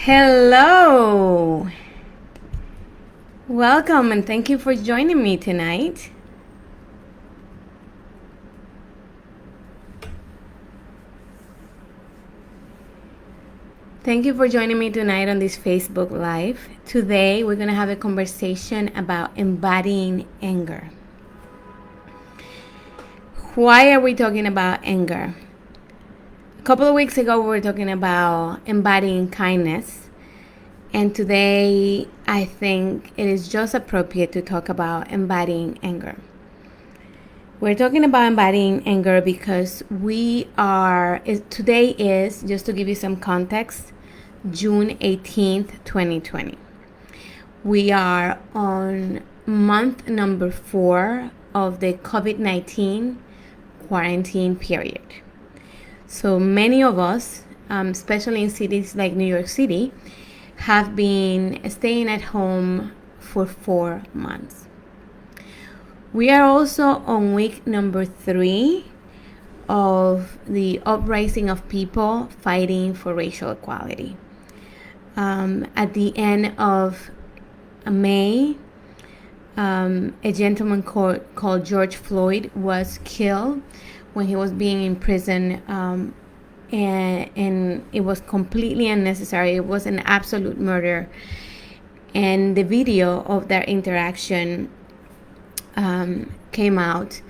Hello! Welcome and thank you for joining me tonight. Thank you for joining me tonight on this Facebook Live. Today we're going to have a conversation about embodying anger. Why are we talking about anger? A couple of weeks ago we were talking about embodying kindness. And today I think it is just appropriate to talk about embodying anger. We're talking about embodying anger because today is, just to give you some context, June 18th, 2020. We are on month number 4 of the COVID-19 quarantine period. So many of us, especially in cities like New York City, have been staying at home for 4 months. We are also on week number 3 of the uprising of people fighting for racial equality. At the end of May, a gentleman called George Floyd was killed when he was being imprisoned, and it was completely unnecessary. It was an absolute murder. And the video of that interaction came out,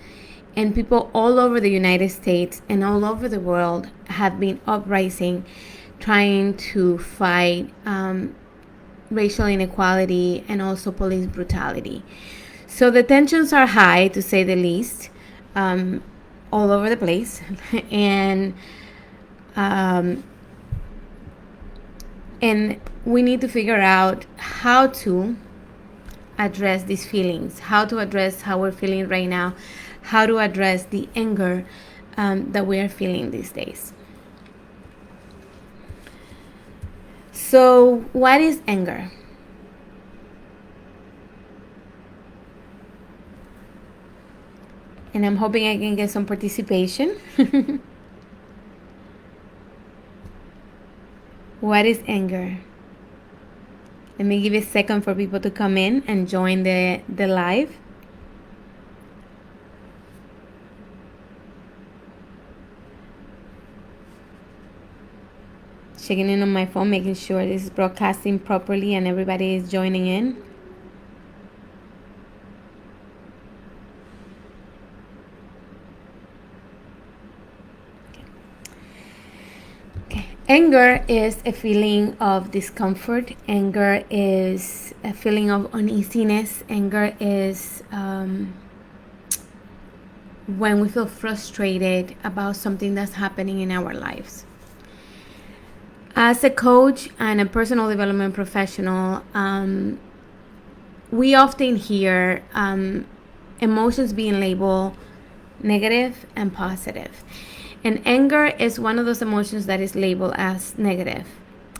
and people all over the United States and all over the world have been uprising, trying to fight racial inequality and also police brutality. So the tensions are high, to say the least, all over the place, and we need to figure out how to address these feelings, how to address how we're feeling right now, how to address the anger that we are feeling these days. So what is anger? And I'm hoping I can get some participation. What is anger? Let me give you a second for people to come in and join the live. Checking in on my phone, making sure this is broadcasting properly and everybody is joining in. Anger is a feeling of discomfort. Anger is a feeling of uneasiness. Anger is when we feel frustrated about something that's happening in our lives. As a coach and a personal development professional, we often hear emotions being labeled negative and positive. And anger is one of those emotions that is labeled as negative.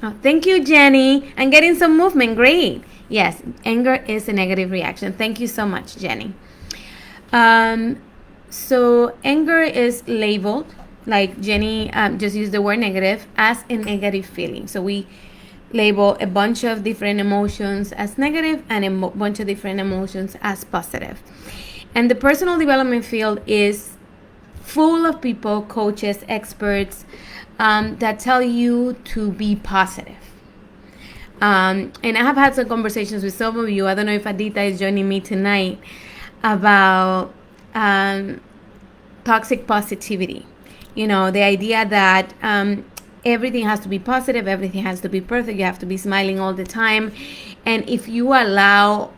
Oh, thank you, Jenny. I'm getting some movement. Great. Yes, anger is a negative reaction. Thank you so much, Jenny. So anger is labeled, like Jenny just used the word negative, as a negative feeling. So we label a bunch of different emotions as negative and a bunch of different emotions as positive. And the personal development field is full of people, coaches, experts, that tell you to be positive. And I have had some conversations with some of you. I don't know if Adita is joining me tonight, about toxic positivity. You know, the idea that everything has to be positive, everything has to be perfect, you have to be smiling all the time. And if you allow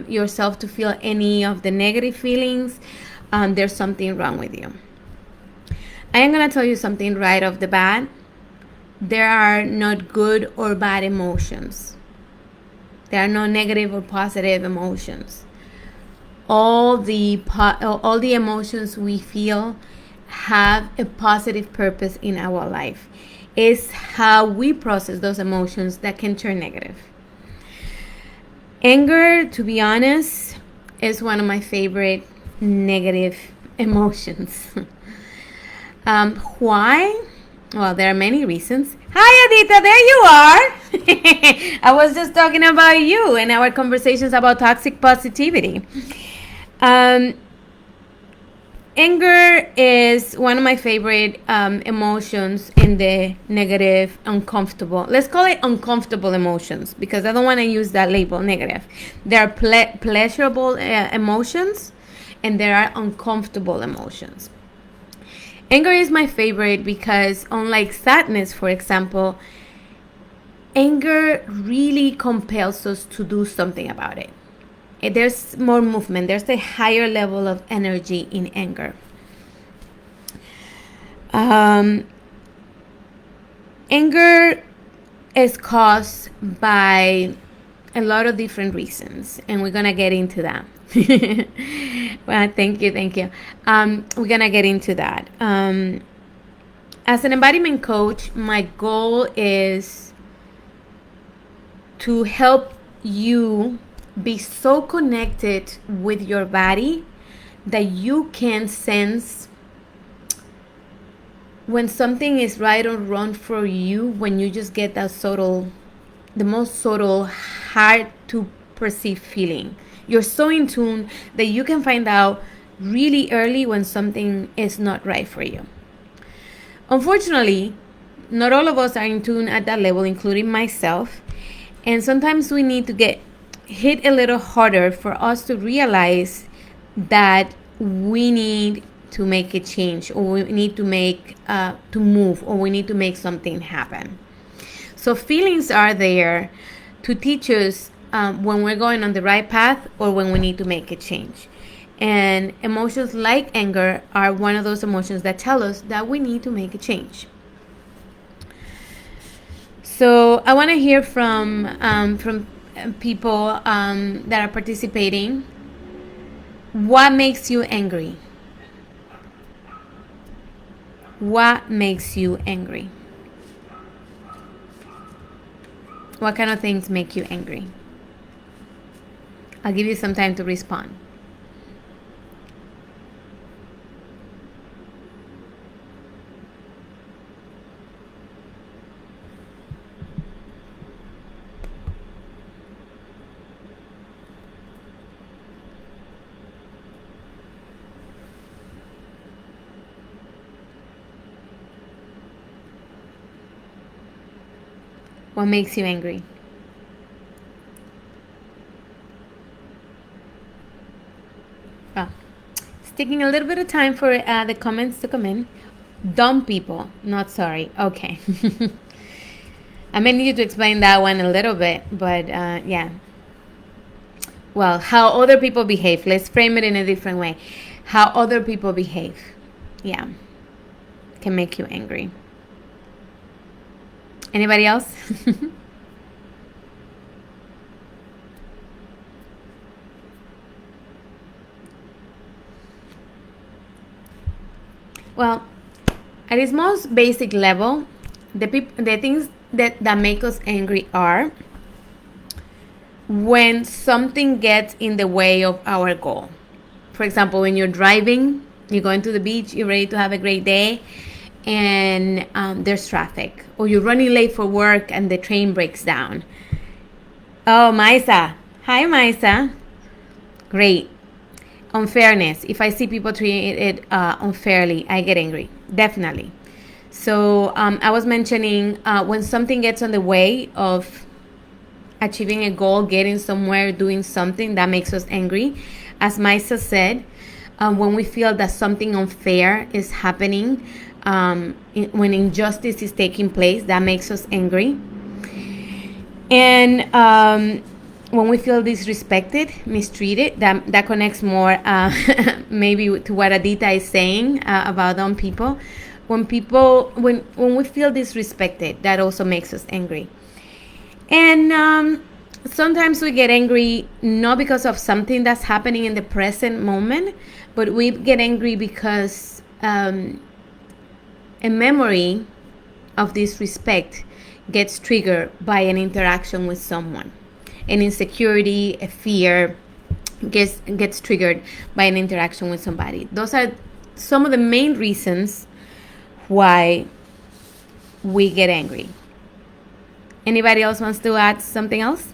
yourself to feel any of the negative feelings, there's something wrong with you. I am going to tell you something right off the bat. There are not good or bad emotions. There are no negative or positive emotions. All the emotions we feel have a positive purpose in our life. It's how we process those emotions that can turn negative. Anger, to be honest, is one of my favorite negative emotions. Why? Well, there are many reasons. Hi, Adita, there you are. I was just talking about you and our conversations about toxic positivity. Anger is one of my favorite emotions in the negative, uncomfortable. Let's call it uncomfortable emotions because I don't want to use that label, negative. There are pleasurable emotions and there are uncomfortable emotions. Anger is my favorite because, unlike sadness, for example, anger really compels us to do something about it. There's more movement. There's a higher level of energy in anger. Anger is caused by a lot of different reasons, and we're gonna get into that. Well, thank you. We're gonna get into that. As an embodiment coach, my goal is to help you be so connected with your body that you can sense when something is right or wrong for you, when you just get that the most subtle, hard to perceive feeling. You're so in tune that you can find out really early when something is not right for you. Unfortunately, not all of us are in tune at that level, including myself. And sometimes we need to get hit a little harder for us to realize that we need to make a change, or we need to move, or we need to make something happen. So feelings are there to teach us when we're going on the right path or when we need to make a change. And emotions like anger are one of those emotions that tell us that we need to make a change. So I want to hear from people that are participating. What makes you angry? What makes you angry? What kind of things make you angry? I'll give you some time to respond. What makes you angry? Well, it's taking a little bit of time for the comments to come in. Dumb people, not sorry. Okay. I may need you to explain that one a little bit, but yeah. Well, how other people behave. Let's frame it in a different way. How other people behave. Yeah. Can make you angry. Anybody else? Well, at its most basic level, the things that make us angry are when something gets in the way of our goal. For example, when you're driving, you're going to the beach, you're ready to have a great day, and there's traffic, or you're running late for work and the train breaks down. Oh, Maisa. Hi, Maisa. Great. Unfairness. If I see people treating it unfairly, I get angry. Definitely. So I was mentioning when something gets on the way of achieving a goal, getting somewhere, doing something, that makes us angry. As Maisa said, when we feel that something unfair is happening, when injustice is taking place, that makes us angry. And when we feel disrespected, mistreated, that connects more maybe to what Adita is saying about dumb people. When we feel disrespected, that also makes us angry. And sometimes we get angry not because of something that's happening in the present moment, but we get angry because a memory of disrespect gets triggered by an interaction with someone. An insecurity, a fear gets triggered by an interaction with somebody. Those are some of the main reasons why we get angry. Anybody else wants to add something else?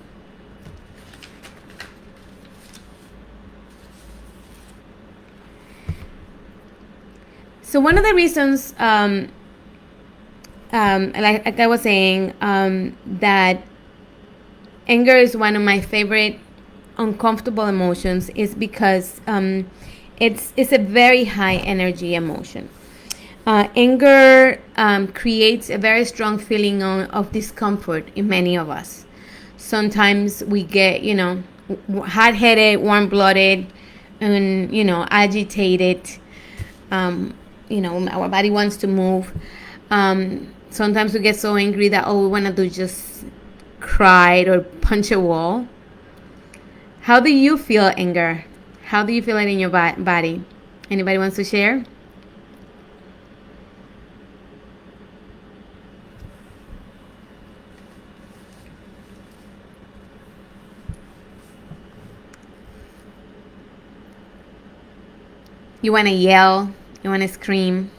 So one of the reasons, like I was saying, that anger is one of my favorite uncomfortable emotions is because it's a very high energy emotion. Anger creates a very strong feeling of discomfort in many of us. Sometimes we get, hot-headed, warm-blooded, and, agitated. Our body wants to move. Sometimes we get so angry that all we want to do is just cry or punch a wall. How do you feel anger? How do you feel it in your body? Anybody wants to share? You want to yell? You want to scream?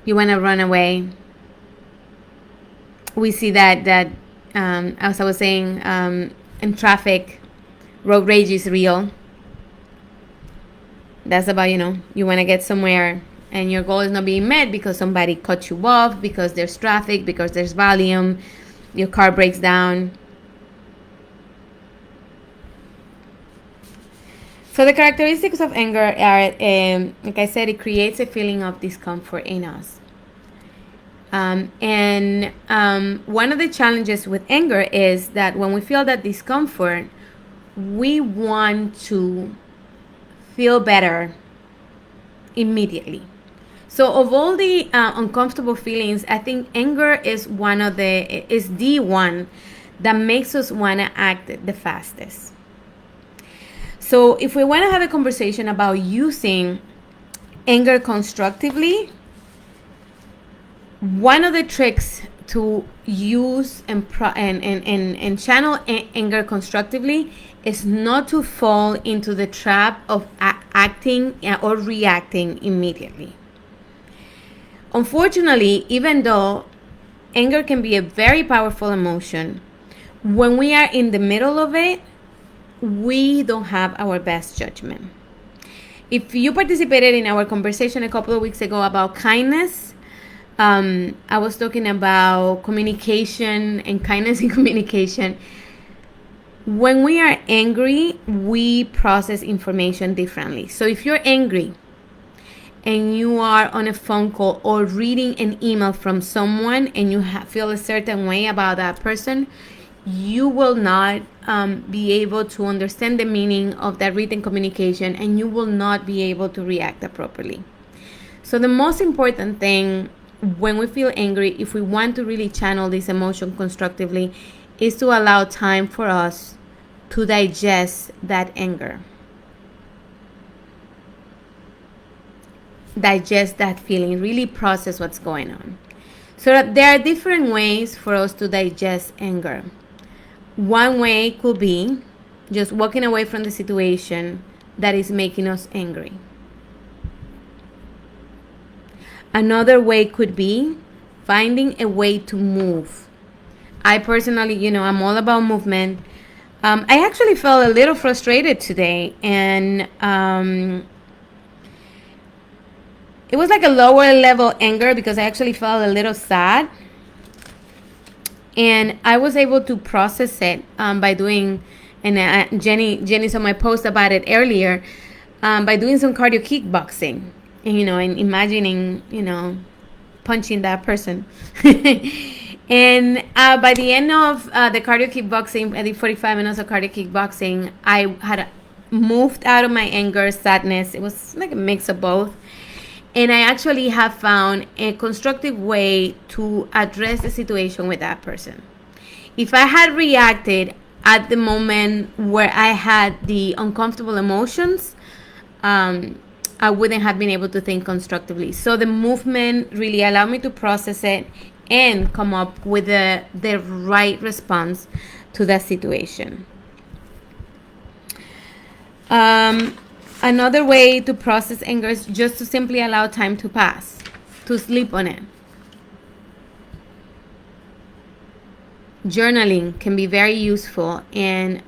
You want to run away? We see that as I was saying, in traffic, road rage is real. That's about, you want to get somewhere and your goal is not being met because somebody cut you off, because there's traffic, because there's volume, your car breaks down. So the characteristics of anger are, like I said, it creates a feeling of discomfort in us. One of the challenges with anger is that when we feel that discomfort, we want to feel better immediately. So of all the uncomfortable feelings, I think anger is the one that makes us want to act the fastest. So if we want to have a conversation about using anger constructively, one of the tricks to use and channel anger constructively is not to fall into the trap of acting or reacting immediately. Unfortunately, even though anger can be a very powerful emotion, when we are in the middle of it, we don't have our best judgment. If you participated in our conversation a couple of weeks ago about kindness, I was talking about communication and kindness in communication. When we are angry, we process information differently. So if you're angry and you are on a phone call or reading an email from someone and you feel a certain way about that person, you will not be able to understand the meaning of that written communication, and you will not be able to react appropriately. So the most important thing when we feel angry, if we want to really channel this emotion constructively, is to allow time for us to digest that anger. Digest that feeling, really process what's going on. So there are different ways for us to digest anger. One way could be just walking away from the situation that is making us angry. Another way could be finding a way to move. I personally, I'm all about movement. I actually felt a little frustrated today, and it was like a lower level anger because I actually felt a little sad. And I was able to process it by doing, and Jenny saw my post about it earlier, by doing some cardio kickboxing, and imagining, punching that person. And by the end of the cardio kickboxing, I did 45 minutes of cardio kickboxing. I had moved out of my anger, sadness. It was like a mix of both. And I actually have found a constructive way to address the situation with that person. If I had reacted at the moment where I had the uncomfortable emotions, I wouldn't have been able to think constructively. So the movement really allowed me to process it and come up with the right response to that situation. Another way to process anger is just to simply allow time to pass, to sleep on it. Journaling can be very useful in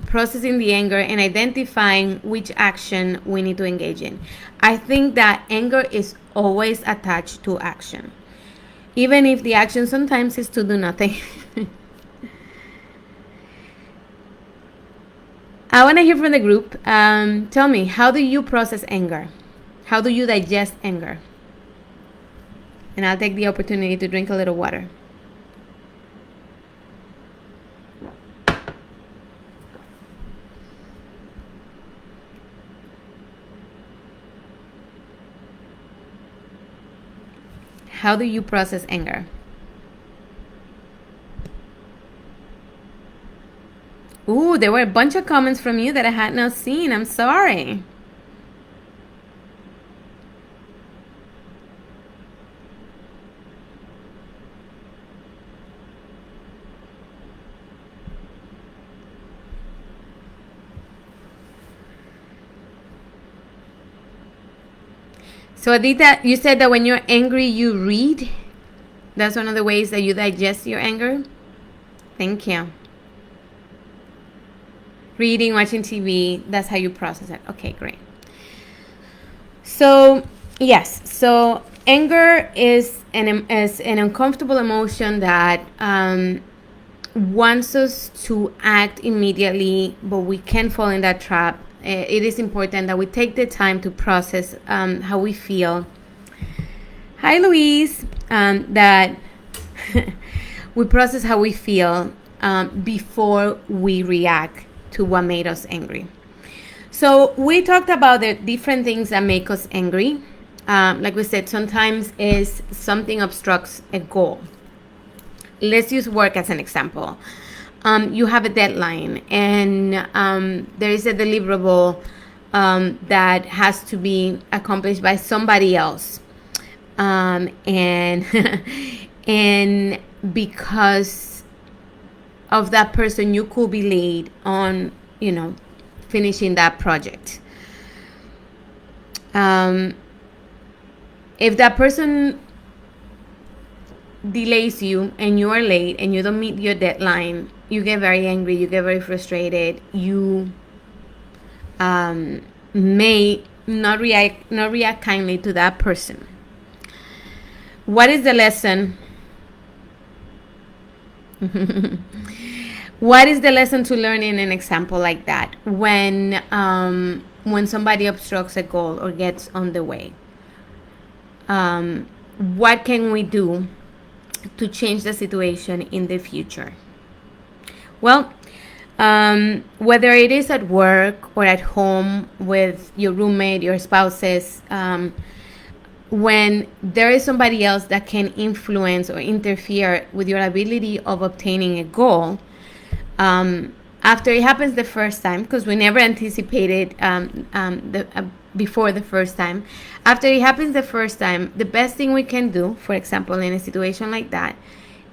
processing the anger and identifying which action we need to engage in. I think that anger is always attached to action, even if the action sometimes is to do nothing. I want to hear from the group. Tell me, how do you process anger? How do you digest anger? And I'll take the opportunity to drink a little water. How do you process anger? Ooh, there were a bunch of comments from you that I had not seen. I'm sorry. So Adita, you said that when you're angry, you read. That's one of the ways that you digest your anger. Thank you. Reading, watching TV, that's how you process it. Okay, great. So, yes. So anger is an uncomfortable emotion that wants us to act immediately, but we can fall in that trap. It is important that we take the time to process how we feel. Hi, Louise. That we process how we feel before we react to what made us angry. So we talked about the different things that make us angry. Like we said, sometimes is something obstructs a goal. Let's use work as an example. You have a deadline and there is a deliverable that has to be accomplished by somebody else. And and because of that person, you could be late on, finishing that project. If that person delays you and you are late and you don't meet your deadline, you get very angry, you get very frustrated, you may not react kindly to that person. What is the lesson? What is the lesson to learn in an example like that? When somebody obstructs a goal or gets on the way, what can we do to change the situation in the future? Well, whether it is at work or at home with your roommate, your spouses, when there is somebody else that can influence or interfere with your ability of obtaining a goal, after it happens the first time, because we never anticipated before the first time, after it happens the first time, the best thing we can do, for example, in a situation like that,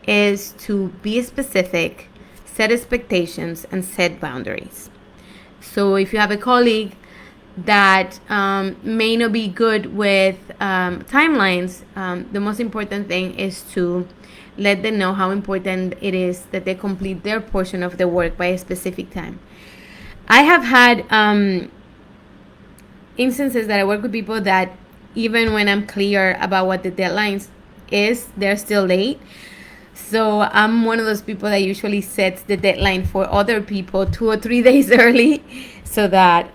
is to be specific, set expectations, and set boundaries. So if you have a colleague that may not be good with timelines, the most important thing is to let them know how important it is that they complete their portion of the work by a specific time. I have had instances that I work with people that even when I'm clear about what the deadlines is, they're still late. So I'm one of those people that usually sets the deadline for other people 2 or 3 days early, so that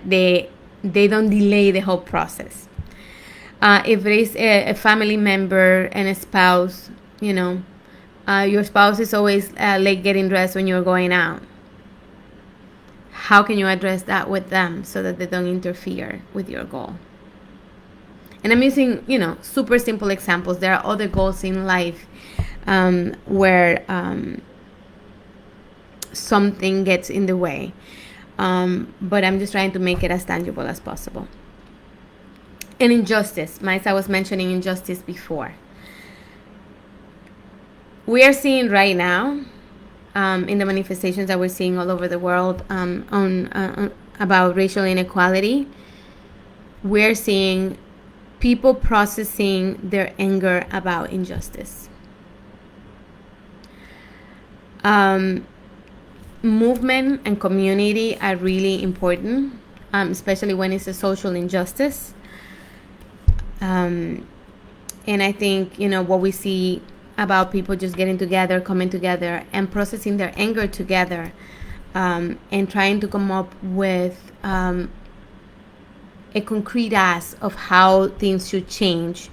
they don't delay the whole process. If there is a family member and a spouse, your spouse is always late getting dressed when you're going out. How can you address that with them so that they don't interfere with your goal? And I'm using, super simple examples. There are other goals in life where something gets in the way. But I'm just trying to make it as tangible as possible. And injustice. I was mentioning injustice before. We are seeing right now in the manifestations that we're seeing all over the world on about racial inequality, we're seeing people processing their anger about injustice. Movement and community are really important, especially when it's a social injustice. And I think, what we see about people just getting together, coming together, and processing their anger together, and trying to come up with a concrete ask of how things should change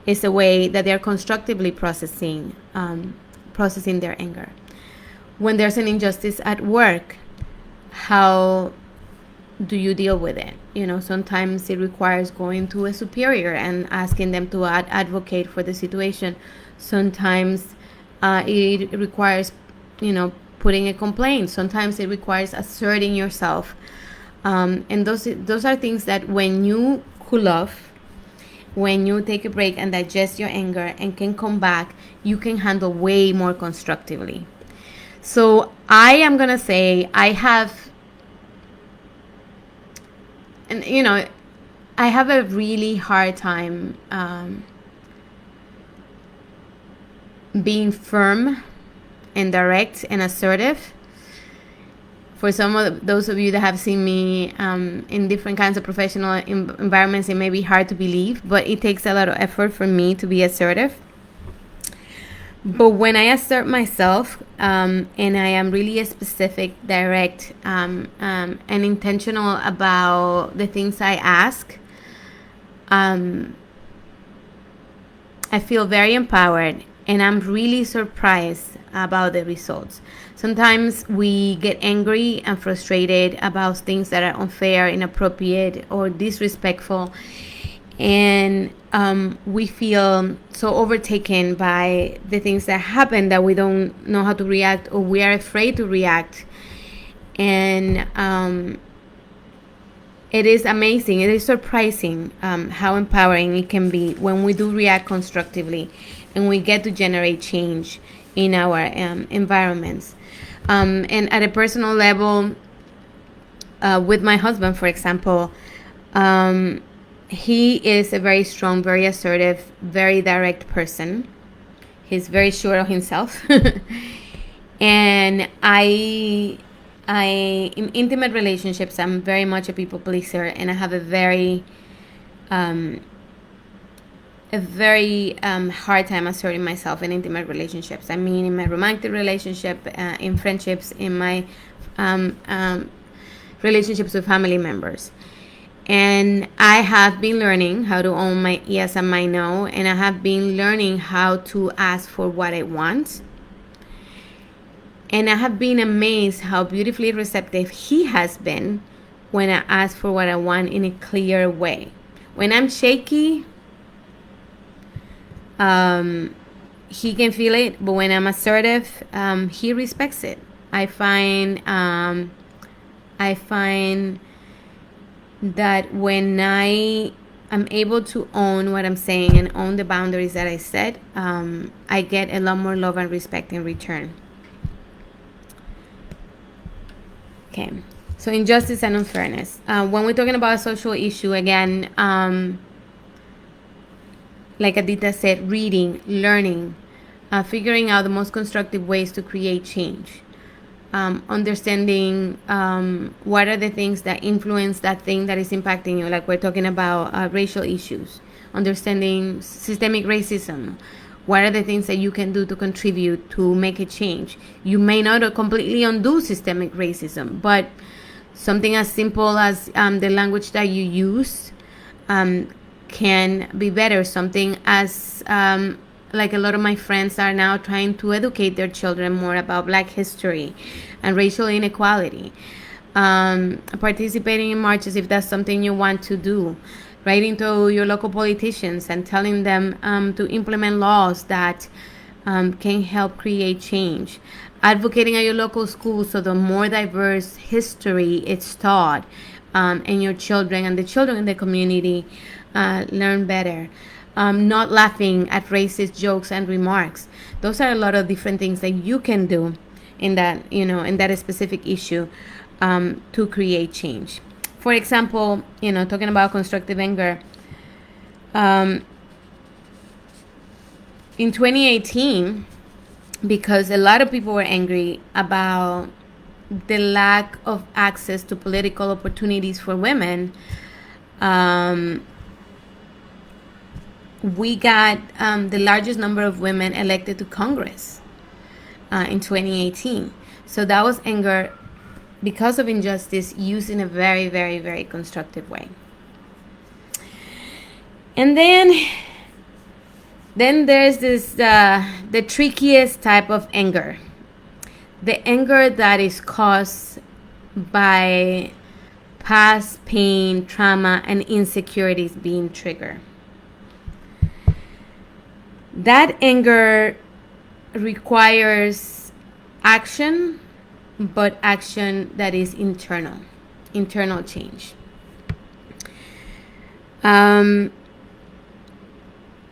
is a way that they're constructively processing their anger. When there's an injustice at work, how do you deal with it? Sometimes it requires going to a superior and asking them to advocate for the situation. Sometimes it requires, putting a complaint. Sometimes it requires asserting yourself. And those are things that when you cool off, when you take a break and digest your anger and can come back, you can handle way more constructively. So I am going to say I have a really hard time being firm and direct and assertive. For some of those of you that have seen me in different kinds of professional environments, it may be hard to believe, but it takes a lot of effort for me to be assertive. But when I assert myself and I am really specific, direct, and intentional about the things I ask, I feel very empowered, and I'm really surprised about the results. Sometimes we get angry and frustrated about things that are unfair, inappropriate, or disrespectful, and we feel so overtaken by the things that happen that we don't know how to react, or we are afraid to react. And it is amazing, it is surprising how empowering it can be when we do react constructively and we get to generate change in our environments. And at a personal level, with my husband, for example, he is a very strong, very assertive, very direct person. He's very sure of himself. And in intimate relationships, I'm very much a people pleaser, and I have a very hard time asserting myself in intimate relationships. I mean, in my romantic relationship, in friendships, in my relationships with family members. And I have been learning how to own my yes and my no, and I have been learning how to ask for what I want. And I have been amazed how beautifully receptive he has been when I ask for what I want in a clear way. When I'm shaky, he can feel it, but when I'm assertive, he respects it. I find that when I am able to own what I'm saying and own the boundaries that I set, I get a lot more love and respect in return. Okay, so injustice and unfairness. When we're talking about a social issue, again, like Adita said, reading, learning, figuring out the most constructive ways to create change. Understanding what are the things that influence that thing that is impacting you, like we're talking about racial issues. Understanding systemic racism. What are the things that you can do to contribute to make a change? You may not completely undo systemic racism, but something as simple as the language that you use can be better. Something as like a lot of my friends are now trying to educate their children more about Black history and racial inequality. Participating in marches if that's something you want to do. Writing to your local politicians and telling them to implement laws that can help create change. Advocating at your local school so the more diverse history it's taught, and your children and the children in the community learn better. Not laughing at racist jokes and remarks. Those are a lot of different things that you can do in that, in that specific issue, to create change. For example, talking about constructive anger, in 2018, because a lot of people were angry about the lack of access to political opportunities for women, we got the largest number of women elected to Congress in 2018. So that was anger because of injustice used in a very, very, very constructive way. And then there's this the trickiest type of anger, the anger that is caused by past pain, trauma, and insecurities being triggered. That anger requires action, but action that is internal change.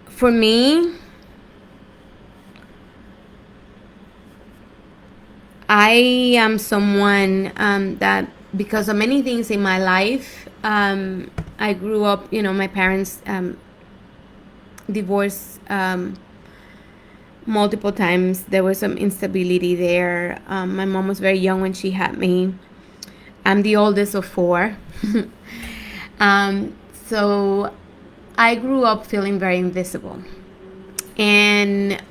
For me, I am someone that, because of many things in my life, I grew up, my parents divorced multiple times. There was some instability there. My mom was very young when she had me. I'm the oldest of four. So I grew up feeling very invisible. And,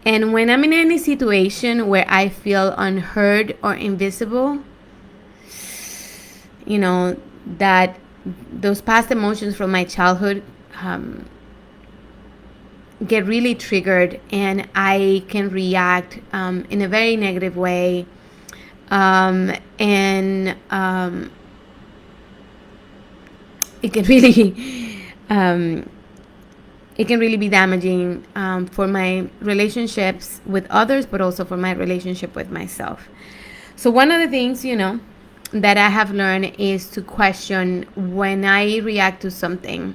and when I'm in any situation where I feel unheard or invisible, that those past emotions from my childhood get really triggered, and I can react in a very negative way, and it can really be damaging for my relationships with others, but also for my relationship with myself. So one of the things, that I have learned is to question when I react to something,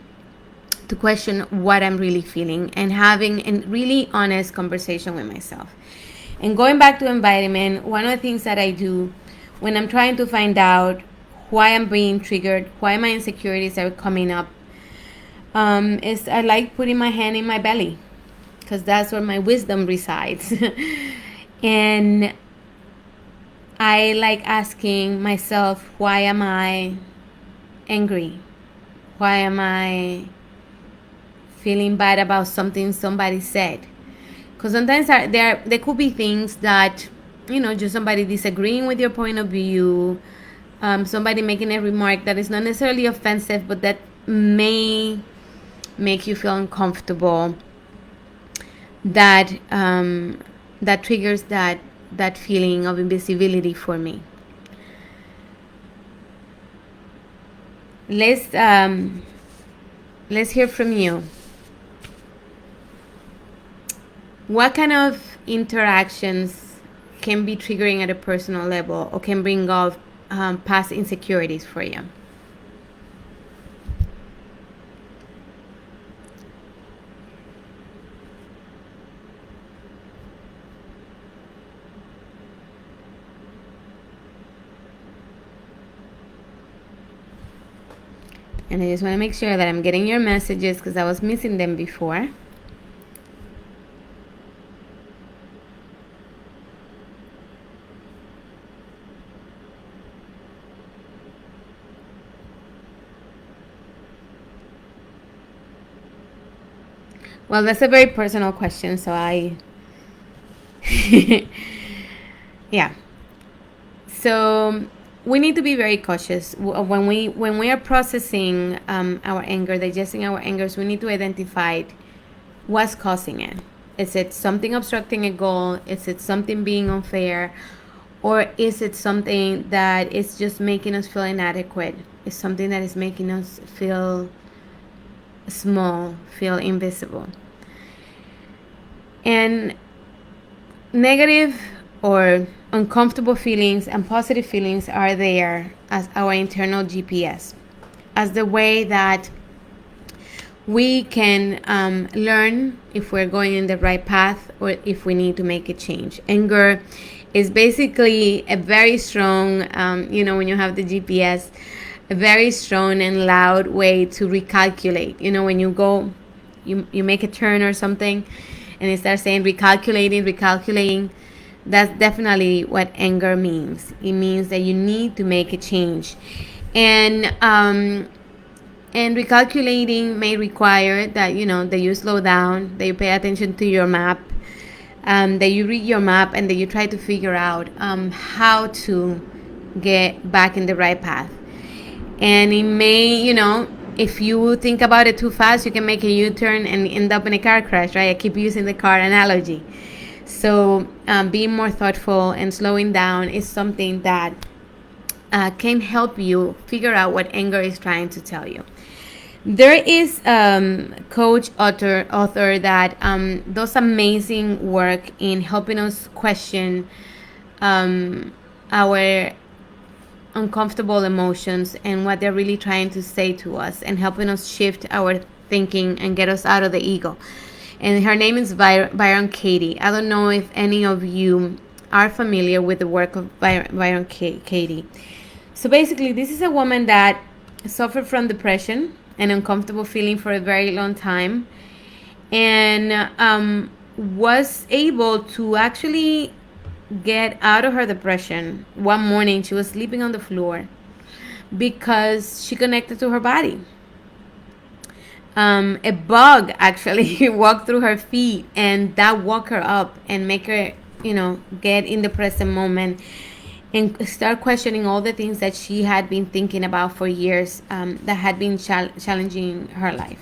to question what I'm really feeling, and having a really honest conversation with myself. And going back to embodiment, one of the things that I do when I'm trying to find out why I'm being triggered, why my insecurities are coming up, is I like putting my hand in my belly, because that's where my wisdom resides. And I like asking myself, why am I angry? Why am I feeling bad about something somebody said? Because sometimes there could be things that, just somebody disagreeing with your point of view, somebody making a remark that is not necessarily offensive, but that may make you feel uncomfortable, that triggers that feeling of invisibility for me. Let's hear from you. What kind of interactions can be triggering at a personal level, or can bring up past insecurities for you? And I just want to make sure that I'm getting your messages, because I was missing them before. Well, that's a very personal question, so yeah. So we need to be very cautious when we are processing our anger, digesting our angers. We need to identify what's causing it. Is it something obstructing a goal? Is it something being unfair? Or is it something that is just making us feel inadequate? Is something that is making us feel small, feel invisible? And negative or uncomfortable feelings and positive feelings are there as our internal GPS, as the way that we can learn if we're going in the right path or if we need to make a change. Anger is basically a very strong, when you have the GPS, a very strong and loud way to recalculate. When you go, you make a turn or something, and it starts saying recalculating. That's definitely what anger means. It means that you need to make a change. And recalculating may require that, that you slow down, that you pay attention to your map, that you read your map, and that you try to figure out how to get back in the right path. And it may, if you think about it too fast, you can make a U-turn and end up in a car crash, right? I keep using the car analogy. So being more thoughtful and slowing down is something that can help you figure out what anger is trying to tell you. There is coach author that does amazing work in helping us question our uncomfortable emotions and what they're really trying to say to us, and helping us shift our thinking and get us out of the ego. And her name is Byron Katie. I don't know if any of you are familiar with the work of Byron Katie. So basically, this is a woman that suffered from depression and uncomfortable feeling for a very long time, and was able to actually get out of her depression. One morning, she was sleeping on the floor because she connected to her body. A bug actually walked through her feet, and that woke her up and make her, get in the present moment and start questioning all the things that she had been thinking about for years, that had been challenging her life.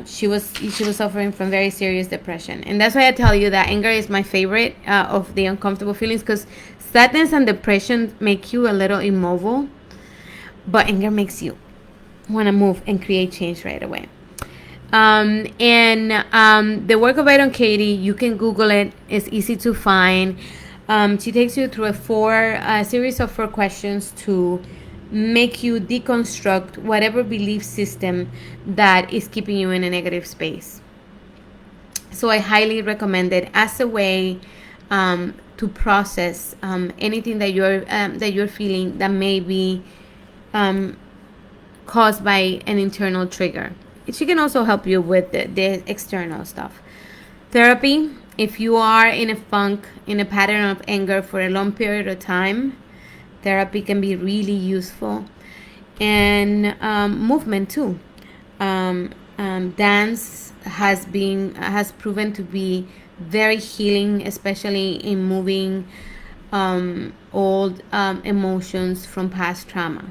She was suffering from very serious depression, and that's why I tell you that anger is my favorite of the uncomfortable feelings, because sadness and depression make you a little immobile, but anger makes you want to move and create change right away. The work of Byron Katie, you can Google it. It's easy to find. She takes you through a series of 4 questions to make you deconstruct whatever belief system that is keeping you in a negative space. So I highly recommend it as a way to process anything that you're feeling that may be caused by an internal trigger. She can also help you with the external stuff. Therapy, if you are in a funk, in a pattern of anger for a long period of time, therapy can be really useful. And movement too. Dance has proven to be very healing, especially in moving old emotions from past trauma.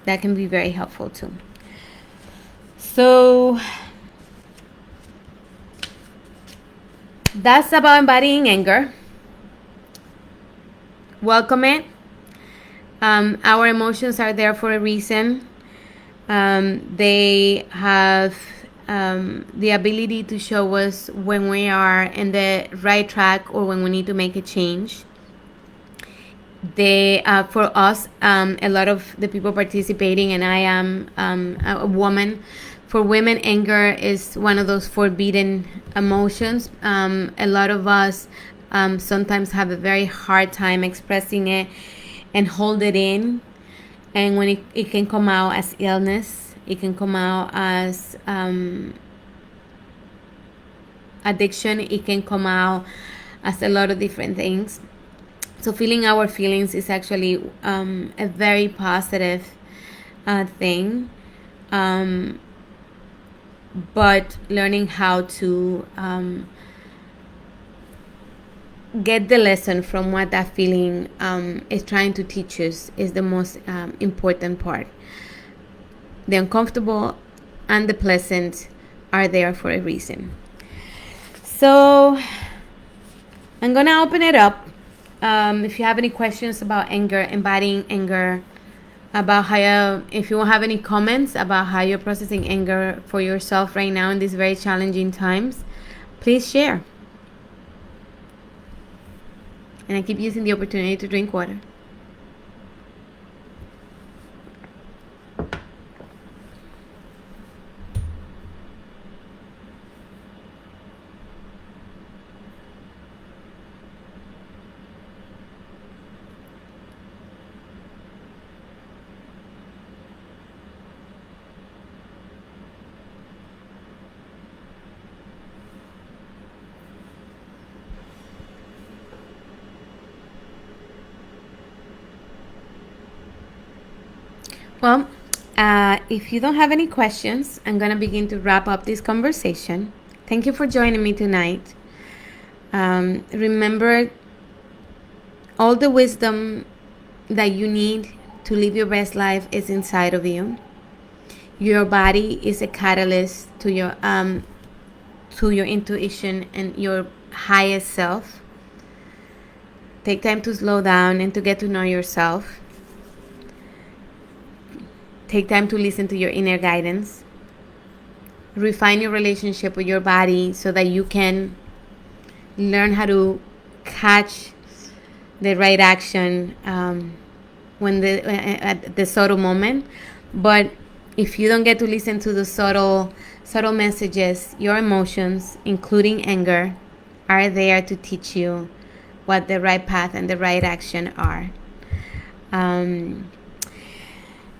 That can be very helpful too. So that's about embodying anger. Welcome it. Our emotions are there for a reason. They have the ability to show us when we are in the right track or when we need to make a change. They for us, a lot of the people participating, and I am a woman. For women, anger is one of those forbidden emotions. A lot of us sometimes have a very hard time expressing it and hold it in. And when it can come out as illness, it can come out as addiction, it can come out as a lot of different things. So feeling our feelings is actually a very positive thing. But learning how to get the lesson from what that feeling is trying to teach us is the most important part. The uncomfortable and the pleasant are there for a reason. So I'm going to open it up. If you have any questions about anger, embodying anger, about how, if you have any comments about how you're processing anger for yourself right now in these very challenging times, please share. And I keep using the opportunity to drink water. Well, if you don't have any questions, I'm going to begin to wrap up this conversation. Thank you for joining me tonight. Remember, all the wisdom that you need to live your best life is inside of you. Your body is a catalyst to your intuition and your highest self. Take time to slow down and to get to know yourself. Take time to listen to your inner guidance. Refine your relationship with your body so that you can learn how to catch the right action at the subtle moment. But if you don't get to listen to the subtle messages, your emotions, including anger, are there to teach you what the right path and the right action are.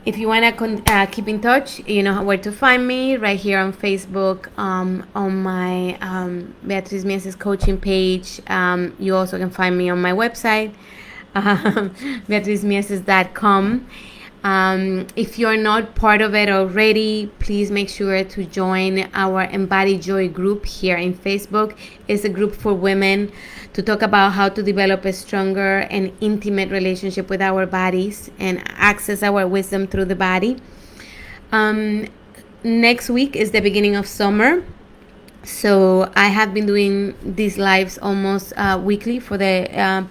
If you want to keep in touch, you know where to find me, right here on Facebook, on my Beatriz Mieses coaching page. You also can find me on my website, beatrizmieses.com. If you're not part of it already, please make sure to join our Embody Joy group here in Facebook. It's a group for women to talk about how to develop a stronger and intimate relationship with our bodies and access our wisdom through the body. Next week is the beginning of summer. So I have been doing these lives almost weekly for the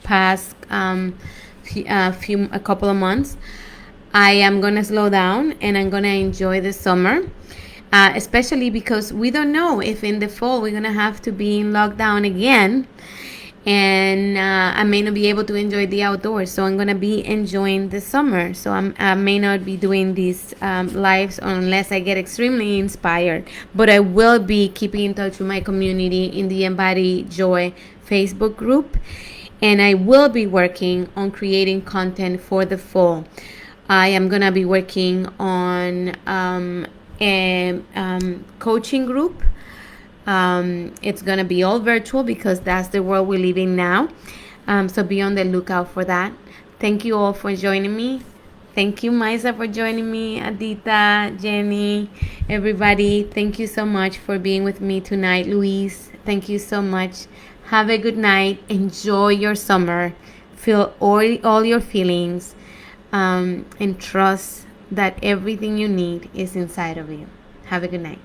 past a couple of months. I am gonna slow down and I'm gonna enjoy the summer, especially because we don't know if in the fall we're gonna have to be in lockdown again, and I may not be able to enjoy the outdoors. So I'm gonna be enjoying the summer. So I may not be doing these lives unless I get extremely inspired, but I will be keeping in touch with my community in the Embody Joy Facebook group. And I will be working on creating content for the fall. I am going to be working on a coaching group. It's going to be all virtual because that's the world we live in now. So be on the lookout for that. Thank you all for joining me. Thank you, Maisa, for joining me. Adita, Jenny, everybody. Thank you so much for being with me tonight. Luis, thank you so much. Have a good night. Enjoy your summer. Feel all your feelings, and trust that everything you need is inside of you. Have a good night.